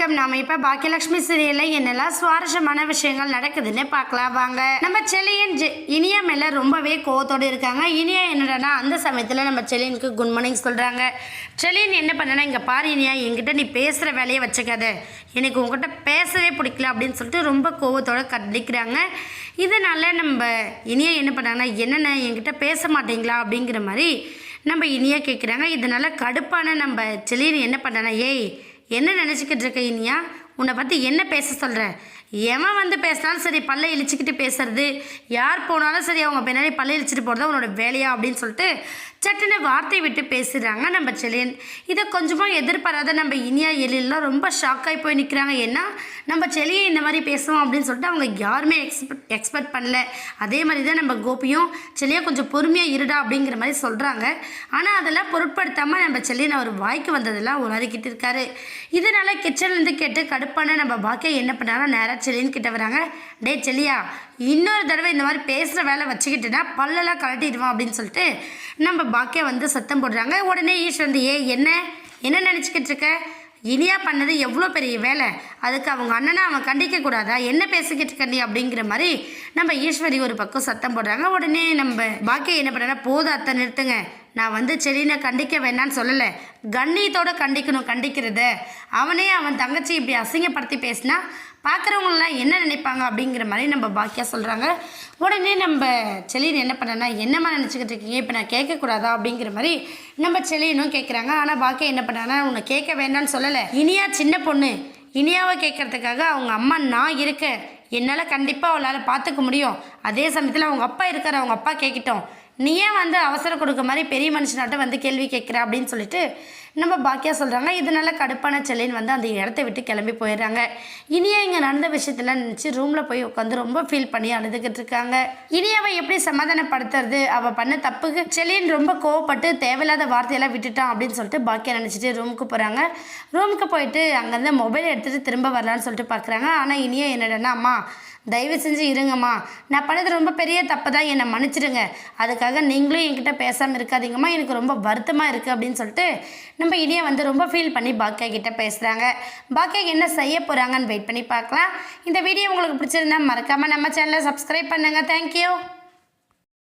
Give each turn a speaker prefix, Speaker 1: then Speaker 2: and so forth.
Speaker 1: வணக்கம். நாம இப்ப பாக்கியலட்சுமி சீரியல்ல என்னெல்லாம் சுவாரஸ்யமான விஷயங்கள் நடக்குதுன்னு பார்க்கலாம் வாங்க. நம்ம செலியன் இனியா மேல ரொம்பவே கோவத்தோடு இருக்காங்க. இனியா என்னடனா அந்த சமயத்துல நம்ம செலியனுக்கு குட் மார்னிங் சொல்றாங்க. செலியன் என்ன பண்ணனா, இங்க பாரு இனியா, என்கிட்ட நீ பேசுற வேலையை வச்சுக்காத, எனக்கு உங்ககிட்ட பேசவே பிடிக்கல அப்படின்னு சொல்லிட்டு ரொம்ப கோவத்தோட கண்டிக்கிறாங்க. இதனால நம்ம இனியா என்ன பண்ணாங்கன்னா, என்னென்ன என்கிட்ட பேச மாட்டீங்களா அப்படிங்கிற மாதிரி நம்ம இனியா கேட்குறாங்க. இதனால கடுப்பான நம்ம செலியன் என்ன பண்ணானா, ஏய் என்ன நினச்சிக்கிட்டு இருக்க இனியா, உன்னை பற்றி என்ன பேச சொல்கிற, எவன் வந்து பேசினாலும் சரி பல்லை இழிச்சிக்கிட்டு பேசுறது, யார் போனாலும் சரி அவங்க பின்னாடி பல்லை இழிச்சிட்டு போகிறதா உன்னோட வேலையா அப்படின்னு சொல்லிட்டு சட்டுன்னு வார்த்தை விட்டு பேசுகிறாங்க நம்ம செலியன். இதை கொஞ்சமாக எதிர்பாராத நம்ம இனியா எழிலாம் ரொம்ப ஷாக்காகி போய் நிற்கிறாங்க. ஏன்னா நம்ம செலியை இந்த மாதிரி பேசுவோம் அப்படின்னு சொல்லிட்டு அவங்க யாருமே எக்ஸ்பெக்ட் பண்ணல. அதே மாதிரி தான் நம்ம கோபியும் செலியா கொஞ்சம் பொறுமையாக இருடா அப்படிங்கிற மாதிரி சொல்கிறாங்க. ஆனால் அதெல்லாம் பொருட்படுத்தாமல் நம்ம செலியன் அவர் வாய்க்கு வந்ததெல்லாம் உளறிக்கிட்டு இருக்காரு. இதனால் கிச்சன்லேருந்து கேட்டு கடுப்பான நம்ம பாக்கியா என்ன பண்ணாங்கன்னா, நேராக செலியன் கிட்ட வராங்க. டே செலியா, இன்னொரு தடவை இந்த மாதிரி பேசுகிற வேலை வச்சுக்கிட்டுனா பல்லெல்லாம் கலட்டிடுவான் அப்படின்னு சொல்லிட்டு நம்ம பாக்கியா வந்து சத்தம் போடுறாங்க. உடனே ஈஷ் வந்து, என்ன என்ன நினச்சிக்கிட்டு இருக்க, இனியா பண்ணது எவ்வளோ பெரிய வேலை, அதுக்கு அவங்க அண்ணனை அவன் கண்டிக்க கூடாதா, என்ன பேசிக்கிட்டு இருக்க நீ அப்படிங்கிற மாதிரி நம்ம ஈஸ்வரி ஒரு பக்கம் சத்தம் போடுறாங்க. உடனே நம்ம பாக்கியா என்ன பண்ணுறா, போதும் அத்தை நிறுத்துங்க, நான் வந்து செலினை கண்டிக்க வேண்டான்னு சொல்லலை, கண்ணியத்தோடு கண்டிக்கணும். கண்டிக்கிறத அவனே அவன் தங்கச்சி இப்படி அசிங்கப்படுத்தி பேசினா பார்க்குறவங்களாம் என்ன நினைப்பாங்க அப்படிங்கிற மாதிரி நம்ம பாக்கியா சொல்கிறாங்க. உடனே நம்ம செலியன் என்ன பண்ணனா, என்னம்மா நினச்சிக்கிட்டு இருக்கீங்க, இப்போ நான் கேட்கக்கூடாதா அப்படிங்கிற மாதிரி நம்ம செலியனும் கேட்குறாங்க. ஆனால் பாக்கியா என்ன பண்ணாங்கன்னா, உன்னை கேட்க வேண்டான்னு சொல்லலை, இனியா சின்ன பொண்ணு, இனியாவை கேட்கறதுக்காக அவங்க அம்மா நான் இருக்கேன், என்னால் கண்டிப்பாக அவளால் பார்த்துக்க முடியும். அதே சமயத்தில் அவங்க அப்பா இருக்கார், அவங்க அப்பா கேட்கிட்டோம், நீ ஏன் வந்து அவசரம் கொடுக்க மாதிரி பெரிய மனுஷனாட்ட வந்து கேள்வி கேட்குற அப்படின்னு சொல்லிட்டு நம்ம பாக்கியா சொல்கிறாங்க. இதனால கடுப்பான செலியன் வந்து அந்த இடத்த விட்டு கிளம்பி போயிடுறாங்க. இனியா இங்கே நடந்த விஷயத்தெல்லாம் நினச்சி ரூமில் போய் உட்காந்து ரொம்ப ஃபீல் பண்ணி அழுதுகிட்டு இருக்காங்க. இனியாவை எப்படி சமாதானப்படுத்துறது, அவள் பண்ண தப்புக்கு செலியன் ரொம்ப கோவப்பட்டு தேவையில்லாத வார்த்தையெல்லாம் விட்டுட்டான் அப்படின்னு சொல்லிட்டு பாக்கியா நினச்சிட்டு ரூமுக்கு போகிறாங்க. ரூமுக்கு போயிட்டு அங்கேருந்து மொபைல் எடுத்துகிட்டு திரும்ப வரலான்னு சொல்லிட்டு பார்க்குறாங்க. ஆனால் இனியா என்னடனா, அம்மா தயவு செஞ்சு இருங்கம்மா, நான் பண்ணது ரொம்ப பெரிய தப்பு தான், என்னை மன்னிச்சிடுங்க, அதுக்காக நீங்களும் என்கிட்ட பேசாமல் இருக்காதீங்கம்மா, எனக்கு ரொம்ப வருத்தமாக இருக்குது அப்படின்னு சொல்லிட்டு நம்ம இனியா வந்து ரொம்ப ஃபீல் பண்ணி பாக்கியா கிட்டே பேசுகிறாங்க. பாக்கியா என்ன செய்ய போகிறாங்கன்னு வெயிட் பண்ணி பார்க்கலாம். இந்த வீடியோ உங்களுக்கு பிடிச்சிருந்தா மறக்காமல் நம்ம சேனலை சப்ஸ்கிரைப் பண்ணுங்கள். தேங்க்யூ.